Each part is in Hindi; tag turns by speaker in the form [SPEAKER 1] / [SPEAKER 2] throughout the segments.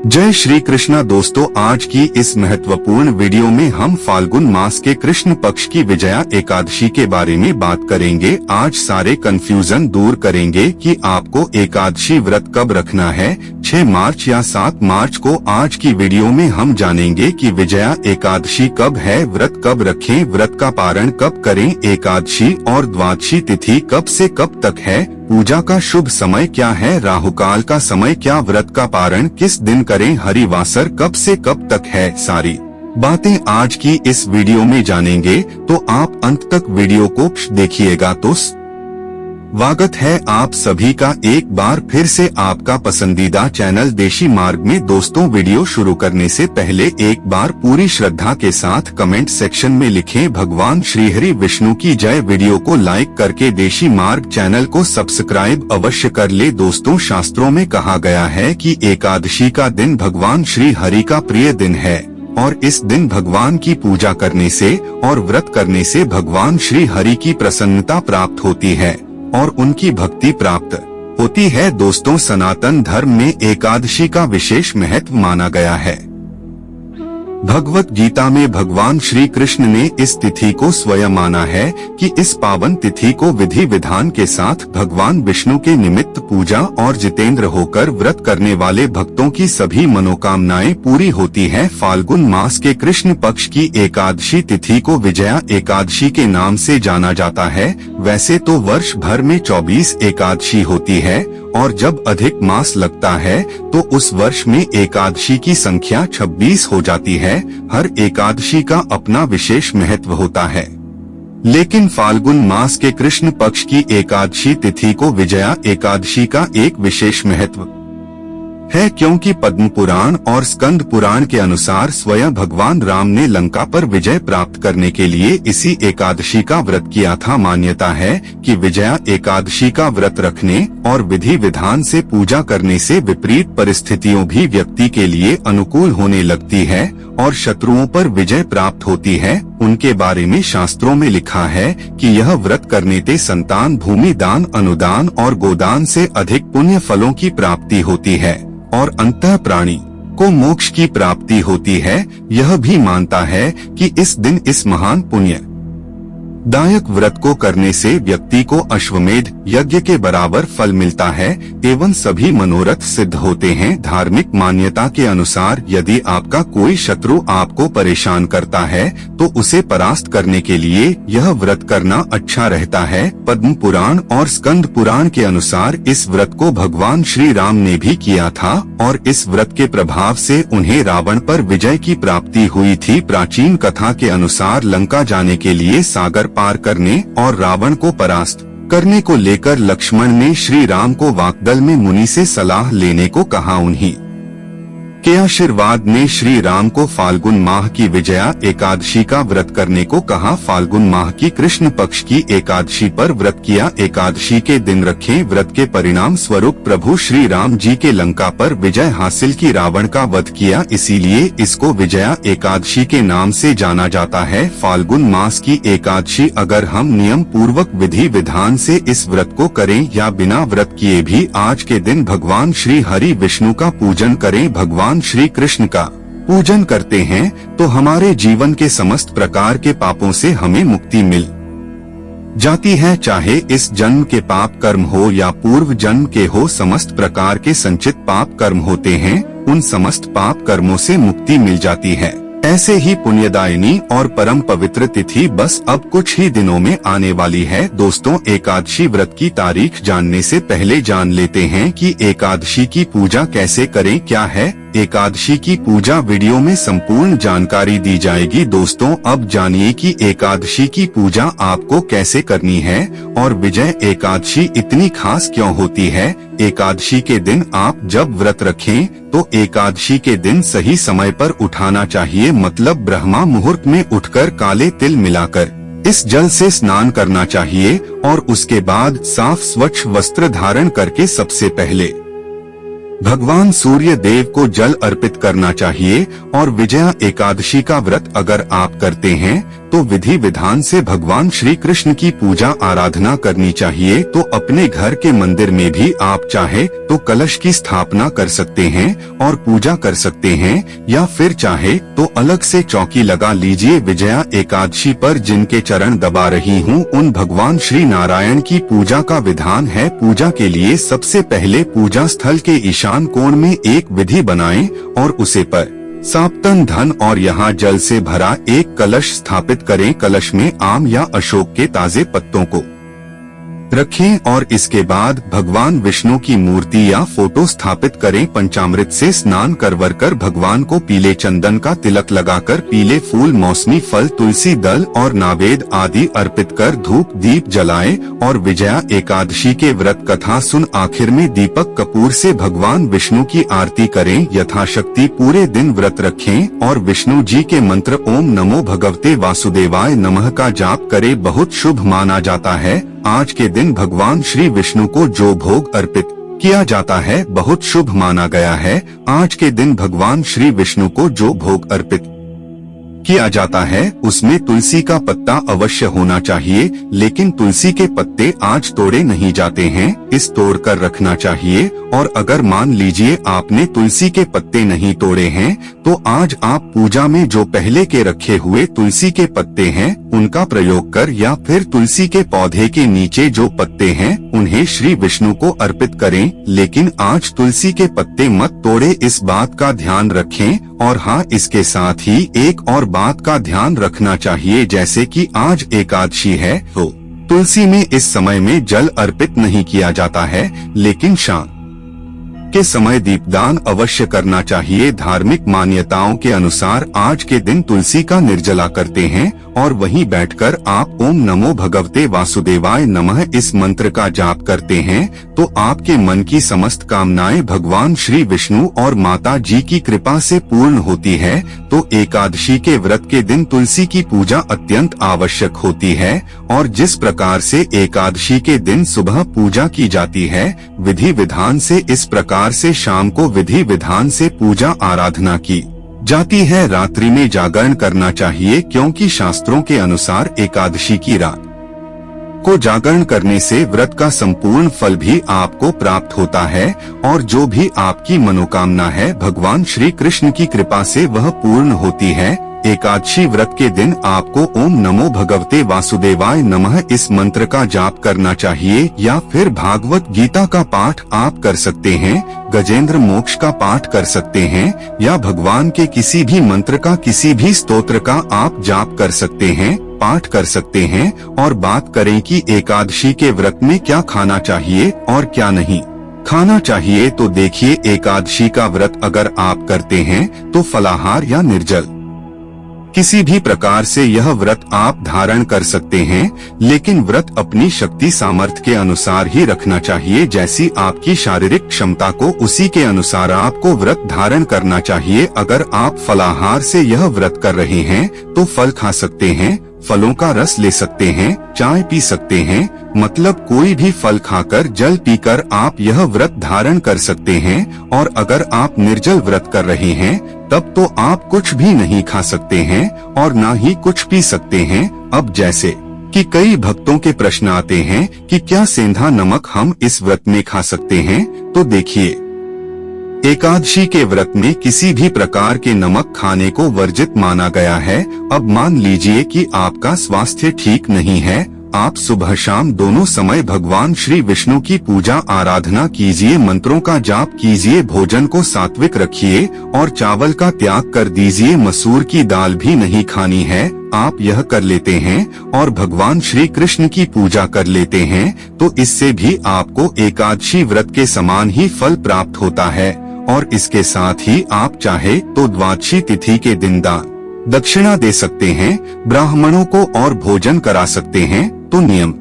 [SPEAKER 1] जय श्री कृष्णा दोस्तों, आज की इस महत्वपूर्ण वीडियो में हम फाल्गुन मास के कृष्ण पक्ष की विजया एकादशी के बारे में बात करेंगे। आज सारे कंफ्यूजन दूर करेंगे कि आपको एकादशी व्रत कब रखना है, 6 मार्च या 7 मार्च को। आज की वीडियो में हम जानेंगे कि विजया एकादशी कब है, व्रत कब रखें, व्रत का पारण कब करें, एकादशी और द्वादशी तिथि कब से कब तक है, पूजा का शुभ समय क्या है, राहुकाल का समय क्या, व्रत का पारण किस दिन करें, हरिवासर कब से कब तक है। सारी बातें आज की इस वीडियो में जानेंगे, तो आप अंत तक वीडियो को देखिएगा। तो स्वागत है आप सभी का एक बार फिर से आपका पसंदीदा चैनल देशी मार्ग में। दोस्तों, वीडियो शुरू करने से पहले एक बार पूरी श्रद्धा के साथ कमेंट सेक्शन में लिखें भगवान श्री हरि विष्णु की जय। वीडियो को लाइक करके देशी मार्ग चैनल को सब्सक्राइब अवश्य कर ले। दोस्तों, शास्त्रों में कहा गया है कि एकादशी का दिन भगवान श्री हरि का प्रिय दिन है और इस दिन भगवान की पूजा करने से और व्रत करने से भगवान श्री हरि की प्रसन्नता प्राप्त होती है और उनकी भक्ति प्राप्त होती है। दोस्तों, सनातन धर्म में एकादशी का विशेष महत्व माना गया है। भगवत गीता में भगवान श्री कृष्ण ने इस तिथि को स्वयं माना है कि इस पावन तिथि को विधि विधान के साथ भगवान विष्णु के निमित्त पूजा और जितेंद्र होकर व्रत करने वाले भक्तों की सभी मनोकामनाएं पूरी होती है। फाल्गुन मास के कृष्ण पक्ष की एकादशी तिथि को विजया एकादशी के नाम से जाना जाता है। वैसे तो वर्ष भर में 24 एकादशी होती है और जब अधिक मास लगता है तो उस वर्ष में एकादशी की संख्या 26 हो जाती है। हर एकादशी का अपना विशेष महत्व होता है, लेकिन फाल्गुन मास के कृष्ण पक्ष की एकादशी तिथि को विजया एकादशी का एक विशेष महत्व है, क्योंकि पद्म पुराण और स्कंद पुराण के अनुसार स्वयं भगवान राम ने लंका पर विजय प्राप्त करने के लिए इसी एकादशी का व्रत किया था। मान्यता है कि विजया एकादशी का व्रत रखने और विधि विधान से पूजा करने से विपरीत परिस्थितियों भी व्यक्ति के लिए अनुकूल होने लगती है और शत्रुओं पर विजय प्राप्त होती है। उनके बारे में शास्त्रों में लिखा है कि यह व्रत करने से संतान, भूमि दान, अनुदान और गोदान से अधिक पुण्य फलों की प्राप्ति होती है और अंतः प्राणी को मोक्ष की प्राप्ति होती है। यह भी मानता है कि इस दिन इस महान पुण्य दायक व्रत को करने से व्यक्ति को अश्वमेध यज्ञ के बराबर फल मिलता है एवं सभी मनोरथ सिद्ध होते हैं। धार्मिक मान्यता के अनुसार यदि आपका कोई शत्रु आपको परेशान करता है तो उसे परास्त करने के लिए यह व्रत करना अच्छा रहता है। पद्म पुराण और स्कंद पुराण के अनुसार इस व्रत को भगवान श्री राम ने भी किया था और इस व्रत के प्रभाव से उन्हें रावण पर विजय की प्राप्ति हुई थी। प्राचीन कथा के अनुसार लंका जाने के लिए सागर पार करने और रावण को परास्त करने को लेकर लक्ष्मण ने श्री राम को वाकदल में मुनि से सलाह लेने को कहा। उन्हीं के आशीर्वाद ने श्री राम को फाल्गुन माह की विजया एकादशी का व्रत करने को कहा। फाल्गुन माह की कृष्ण पक्ष की एकादशी पर व्रत किया एकादशी के दिन रखें। व्रत के परिणाम स्वरूप प्रभु श्री राम जी के लंका पर विजय हासिल की, रावण का वध किया, इसीलिए इसको विजया एकादशी के नाम से जाना जाता है। फाल्गुन मास की एकादशी अगर हम नियम पूर्वक विधि विधान से इस व्रत को करें या बिना व्रत किए भी आज के दिन भगवान श्री हरि विष्णु का पूजन करें, भगवान श्री कृष्ण का पूजन करते हैं तो हमारे जीवन के समस्त प्रकार के पापों से हमें मुक्ति मिल जाती है। चाहे इस जन्म के पाप कर्म हो या पूर्व जन्म के हो, समस्त प्रकार के संचित पाप कर्म होते हैं, उन समस्त पाप कर्मों से मुक्ति मिल जाती है। ऐसे ही पुण्यदायिनी और परम पवित्र तिथि बस अब कुछ ही दिनों में आने वाली है। दोस्तों, एकादशी व्रत की तारीख जानने से पहले जान लेते हैं कि एकादशी की पूजा कैसे करें, क्या है एकादशी की पूजा। वीडियो में संपूर्ण जानकारी दी जाएगी। दोस्तों, अब जानिए कि एकादशी की पूजा आपको कैसे करनी है और विजय एकादशी इतनी खास क्यों होती है। एकादशी के दिन आप जब व्रत रखें तो एकादशी के दिन सही समय पर उठाना चाहिए, मतलब ब्रह्मा मुहूर्त में उठकर काले तिल मिलाकर इस जल से स्नान करना चाहिए और उसके बाद साफ स्वच्छ वस्त्र धारण करके सबसे पहले भगवान सूर्य देव को जल अर्पित करना चाहिए। और विजया एकादशी का व्रत अगर आप करते हैं तो विधि विधान से भगवान श्री कृष्ण की पूजा आराधना करनी चाहिए। तो अपने घर के मंदिर में भी आप चाहे तो कलश की स्थापना कर सकते हैं और पूजा कर सकते हैं, या फिर चाहे तो अलग से चौकी लगा लीजिए। विजया एकादशी पर जिनके चरण दबा रही हूँ उन भगवान श्री नारायण की पूजा का विधान है। पूजा के लिए सबसे पहले पूजा स्थल के ईशान कोण में एक विधि बनाएं और उसे पर साप्तन धन और यहाँ जल से भरा एक कलश स्थापित करें। कलश में आम या अशोक के ताजे पत्तों को रखें और इसके बाद भगवान विष्णु की मूर्ति या फोटो स्थापित करें। पंचामृत से स्नान करवर कर भगवान को पीले चंदन का तिलक लगाकर पीले फूल, मौसमी फल, तुलसी दल और नावेद आदि अर्पित कर धूप दीप जलाएं और विजया एकादशी के व्रत कथा सुन आखिर में दीपक कपूर से भगवान विष्णु की आरती करें। यथाशक्ति पूरे दिन व्रत रखें और विष्णु जी के मंत्र ओम नमो भगवते वासुदेवाय नमः का जाप करें। बहुत शुभ माना जाता है। आज के दिन भगवान श्री विष्णु को जो भोग अर्पित किया जाता है बहुत शुभ माना गया है। आज के दिन भगवान श्री विष्णु को जो भोग अर्पित किया जाता है उसमें तुलसी का पत्ता अवश्य होना चाहिए, लेकिन तुलसी के पत्ते आज तोड़े नहीं जाते हैं, इस तोड़ कर रखना चाहिए। और अगर मान लीजिए आपने तुलसी के पत्ते नहीं तोड़े हैं तो आज आप पूजा में जो पहले के रखे हुए तुलसी के पत्ते हैं उनका प्रयोग कर या फिर तुलसी के पौधे के नीचे जो पत्ते हैं उन्हें श्री विष्णु को अर्पित करें। लेकिन आज तुलसी के पत्ते मत तोड़े, इस बात का ध्यान रखें। और हाँ, इसके साथ ही एक और बात का ध्यान रखना चाहिए, जैसे कि आज एकादशी है तो तुलसी में इस समय में जल अर्पित नहीं किया जाता है, लेकिन शाम के समय दीपदान अवश्य करना चाहिए। धार्मिक मान्यताओं के अनुसार आज के दिन तुलसी का निर्जला करते हैं और वहीं बैठकर आप ओम नमो भगवते वासुदेवाय नमः इस मंत्र का जाप करते हैं तो आपके मन की समस्त कामनाएं भगवान श्री विष्णु और माता जी की कृपा से पूर्ण होती है। तो एकादशी के व्रत के दिन तुलसी की पूजा अत्यंत आवश्यक होती है और जिस प्रकार से एकादशी के दिन सुबह पूजा की जाती है विधि विधान से, इस प्रकार से शाम को विधि विधान से पूजा आराधना की जाती है। रात्रि में जागरण करना चाहिए क्योंकि शास्त्रों के अनुसार एकादशी की रात को जागरण करने से व्रत का संपूर्ण फल भी आपको प्राप्त होता है और जो भी आपकी मनोकामना है भगवान श्री कृष्ण की कृपा से वह पूर्ण होती है। एकादशी व्रत के दिन आपको ओम नमो भगवते वासुदेवाय नमः इस मंत्र का जाप करना चाहिए या फिर भागवत गीता का पाठ आप कर सकते हैं, गजेंद्र मोक्ष का पाठ कर सकते हैं या भगवान के किसी भी मंत्र का, किसी भी स्तोत्र का आप जाप कर सकते हैं, पाठ कर सकते हैं। और बात करें कि एकादशी के व्रत में क्या खाना चाहिए और क्या नहीं खाना चाहिए, तो देखिए एकादशी का व्रत अगर आप करते हैं तो फलाहार या निर्जल किसी भी प्रकार से यह व्रत आप धारण कर सकते हैं, लेकिन व्रत अपनी शक्ति सामर्थ्य के अनुसार ही रखना चाहिए। जैसी आपकी शारीरिक क्षमता को उसी के अनुसार आपको व्रत धारण करना चाहिए। अगर आप फलाहार से यह व्रत कर रहे हैं तो फल खा सकते हैं, फलों का रस ले सकते हैं, चाय पी सकते हैं, मतलब कोई भी फल खाकर जल पीकर आप यह व्रत धारण कर सकते हैं। और अगर आप निर्जल व्रत कर रहे हैं तब तो आप कुछ भी नहीं खा सकते हैं और ना ही कुछ पी सकते हैं। अब जैसे कि कई भक्तों के प्रश्न आते हैं कि क्या सेंधा नमक हम इस व्रत में खा सकते हैं, तो देखिए एकादशी के व्रत में किसी भी प्रकार के नमक खाने को वर्जित माना गया है। अब मान लीजिए कि आपका स्वास्थ्य ठीक नहीं है, आप सुबह शाम दोनों समय भगवान श्री विष्णु की पूजा आराधना कीजिए, मंत्रों का जाप कीजिए, भोजन को सात्विक रखिए और चावल का त्याग कर दीजिए, मसूर की दाल भी नहीं खानी है। आप यह कर लेते हैं और भगवान श्री कृष्ण की पूजा कर लेते हैं तो इससे भी आपको एकादशी व्रत के समान ही फल प्राप्त होता है। और इसके साथ ही आप चाहे तो द्वादशी तिथि के दिन दान दक्षिणा दे सकते हैं, ब्राह्मणों को और भोजन करा सकते हैं। तो नियम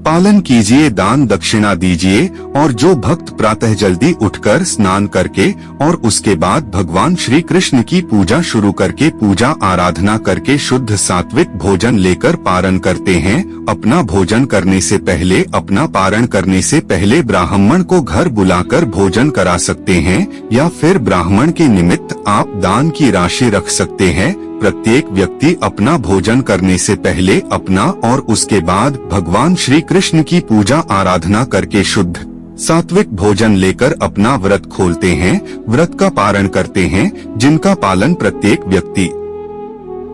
[SPEAKER 1] पालन कीजिए, दान दक्षिणा दीजिए और जो भक्त प्रातः जल्दी उठकर स्नान करके और उसके बाद भगवान श्री कृष्ण की पूजा शुरू करके पूजा आराधना करके शुद्ध सात्विक भोजन लेकर पारण करते हैं, अपना भोजन करने से पहले, अपना पारण करने से पहले ब्राह्मण को घर बुलाकर भोजन करा सकते हैं या फिर ब्राह्मण के निमित्त आप दान की राशि रख सकते हैं। प्रत्येक व्यक्ति अपना भोजन करने से पहले अपना और उसके बाद भगवान श्री कृष्ण की पूजा आराधना करके शुद्ध सात्विक भोजन लेकर अपना व्रत खोलते हैं, व्रत का पारण करते हैं, जिनका पालन प्रत्येक व्यक्ति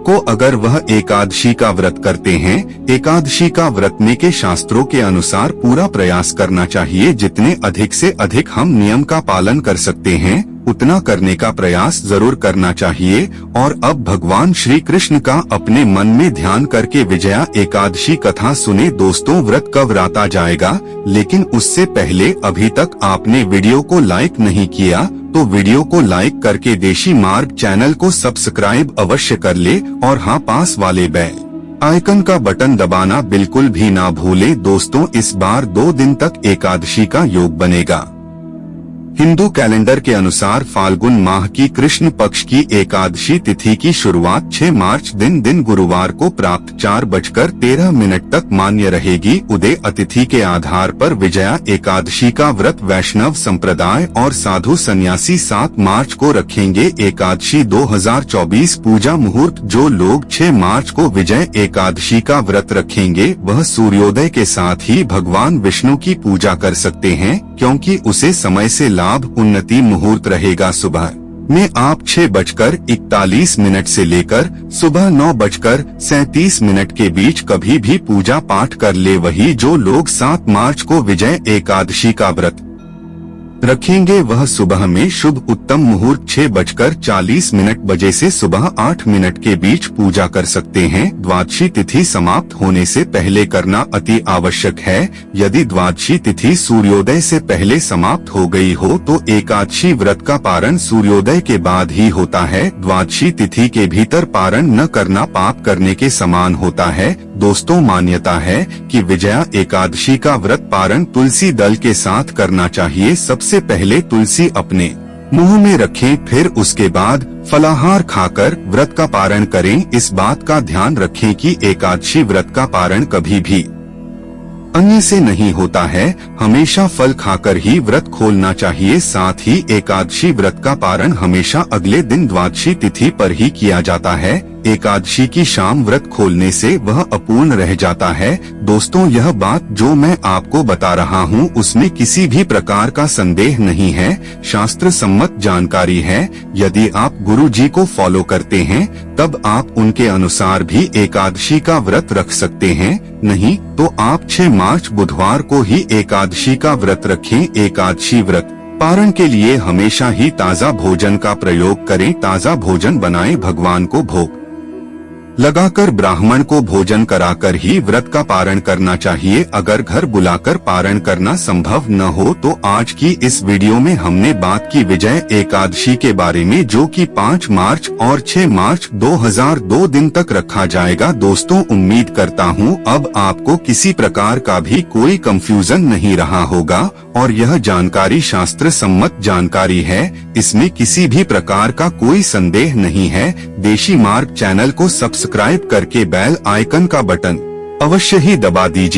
[SPEAKER 1] को अगर वह एकादशी का व्रत करते हैं, एकादशी का व्रतने के शास्त्रों के अनुसार पूरा प्रयास करना चाहिए। जितने अधिक से अधिक हम नियम का पालन कर सकते हैं उतना करने का प्रयास जरूर करना चाहिए। और अब भगवान श्री कृष्ण का अपने मन में ध्यान करके विजया एकादशी कथा सुने। दोस्तों, व्रत कब रात आ जाएगा, लेकिन उससे पहले अभी तक आपने वीडियो को लाइक नहीं किया तो वीडियो को लाइक करके देशी मार्ग चैनल को सब्सक्राइब अवश्य कर ले और हाँ, पास वाले बेल आइकन का बटन दबाना बिल्कुल भी ना भूले। दोस्तों, इस बार 2 दिन तक एकादशी का योग बनेगा। हिंदू कैलेंडर के अनुसार फाल्गुन माह की कृष्ण पक्ष की एकादशी तिथि की शुरुआत 6 मार्च दिन गुरुवार को प्राप्त 4:13 तक मान्य रहेगी। उदय अतिथि के आधार पर विजया एकादशी का व्रत वैष्णव संप्रदाय और साधु सन्यासी 7 मार्च को रखेंगे। एकादशी 2024 पूजा मुहूर्त। जो लोग 6 मार्च को विजय एकादशी का व्रत रखेंगे वह सूर्योदय के साथ ही भगवान विष्णु की पूजा कर सकते हैं, क्योंकि उसे समय से लाभ उन्नति मुहूर्त रहेगा। सुबह में आप 6:41 से लेकर सुबह 9:37 के बीच कभी भी पूजा पाठ कर ले। वही जो लोग 7 मार्च को विजय एकादशी का व्रत रखेंगे वह सुबह में शुभ उत्तम मुहूर्त 6:40 से सुबह 8 के बीच पूजा कर सकते हैं। द्वादशी तिथि समाप्त होने से पहले करना अति आवश्यक है। यदि द्वादशी तिथि सूर्योदय से पहले समाप्त हो गई हो तो एकादशी व्रत का पारण सूर्योदय के बाद ही होता है। द्वादशी तिथि के भीतर पारण न करना पाप करने के समान होता है। दोस्तों, मान्यता है कि विजया एकादशी का व्रत पारण तुलसी दल के साथ करना चाहिए। सबसे पहले तुलसी अपने मुंह में रखें, फिर उसके बाद फलाहार खाकर व्रत का पारण करें। इस बात का ध्यान रखें कि एकादशी व्रत का पारण कभी भी अन्य से नहीं होता है, हमेशा फल खाकर ही व्रत खोलना चाहिए। साथ ही एकादशी व्रत का पारण हमेशा अगले दिन द्वादशी तिथि पर ही किया जाता है। एकादशी की शाम व्रत खोलने से वह अपूर्ण रह जाता है। दोस्तों, यह बात जो मैं आपको बता रहा हूँ उसमें किसी भी प्रकार का संदेह नहीं है, शास्त्र सम्मत जानकारी है। यदि आप गुरु जी को फॉलो करते हैं तब आप उनके अनुसार भी एकादशी का व्रत रख सकते हैं, नहीं तो आप 6 मार्च बुधवार को ही एकादशी का व्रत रखें। एकादशी व्रत पारण के लिए हमेशा ही ताज़ा भोजन का प्रयोग करें। ताज़ा भोजन बनाएं, भगवान को भोग लगाकर ब्राह्मण को भोजन कराकर ही व्रत का पारण करना चाहिए। अगर घर बुलाकर पारण करना संभव न हो तो आज की इस वीडियो में हमने बात की विजय एकादशी के बारे में, जो कि 5 मार्च और 6 मार्च 2002 दिन तक रखा जाएगा। दोस्तों, उम्मीद करता हूँ अब आपको किसी प्रकार का भी कोई कंफ्यूजन नहीं रहा होगा और यह जानकारी शास्त्र सम्मत जानकारी है, इसमें किसी भी प्रकार का कोई संदेह नहीं है। देशी मार्ग चैनल को सब्सक्राइब करके बेल आइकन का बटन अवश्य ही दबा दीजिए।